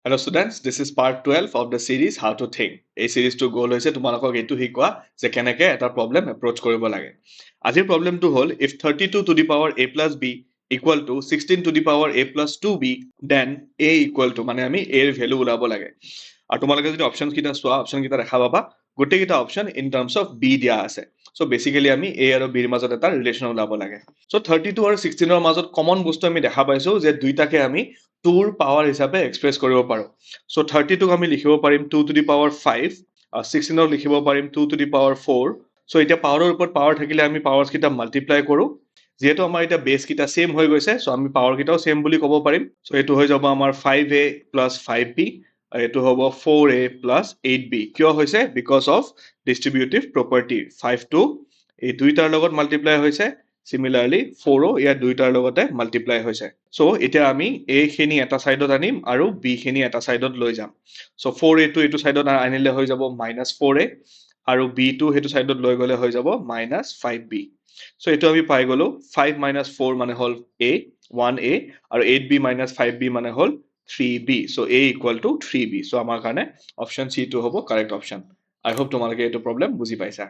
Hello students, this is part 12 of the series How to Think. এই সিরিজটো গোল হৈছে তোমালোকক এইটো শিকোৱা যে কেনেকৈ এটা প্ৰবলেম এপ্ৰোচ কৰিব লাগে। আজিৰ প্ৰবলেমটো হ'ল if 32 to the power a plus b equal to 16 to the power a plus 2b then a equal to মানে আমি a ৰ ভ্যালু ওলাব লাগে। আৰু তোমালোকে যদি অপচনছ কিটা চোৱা অপচন কিটা দেখা পাবা গোটেইকেইটা option in terms of b দিয়া আছে। সো বেসিক্যালি আমি a আৰু b ৰ মাজত এটা ৰিলেচন ওলাব লাগে। সো 32 আৰু 16 ৰ মাজত কমন বস্তু আমি দেখা পাইছো যে দুইটাকে আমি 2 ৰ পাৱাৰ হিচাপে এক্সপ্ৰেছ কৰিব পাৰো। সো 32 ক আমি লিখিব পাৰিম 2 to the power 5, 16 ক লিখিব পাৰিম 2 to the power 4। সো এতিয়া পাৱাৰৰ ওপৰত পাৱাৰ থাকিলে আমি পাৱাৰছ কিটা মাল্টিপ্লাই কৰো। যেহেতু আমাৰ এটা বেস কিটা সেম হৈ গৈছে সো আমি পাৱাৰ কিটাও সেম বুলি ক'ব পাৰিম। সো এটো হৈ যাব আমাৰ 5a plus 5b আৰু এটো হ'ব 4a plus 8b। কিয় হৈছে? Because of ডিস্ট্ৰিবিউটিভ property. 5 টো এই দুইটাৰ লগত মাল্টিপ্লাই হৈছে, সিমিলাৰলি 4ও ইয়াৰ দুইটাৰ লগতে মাল্টিপ্লাই হৈছে। সো এতিয়া আমি a খিনি এটা সাইডত আনিম আৰু b খিনি এটা সাইডত লৈ যাম। সো 4a টো এইটো সাইডত আনিলে হৈ যাব -4a আৰু b টো হেতু সাইডত লৈ গলে হৈ যাব -5b। সো এটো আমি পাই গলো 5 minus 4 মানে হল a 1a আৰু 8b minus 5b মানে হল 3b। So a equal to 3b। So আমাৰ কাৰণে অপশন C টো হ'ব কাৰেক্ট অপশন। আই হোপ তোমালোকে এইটো প্ৰবলেম বুজি পাইছা।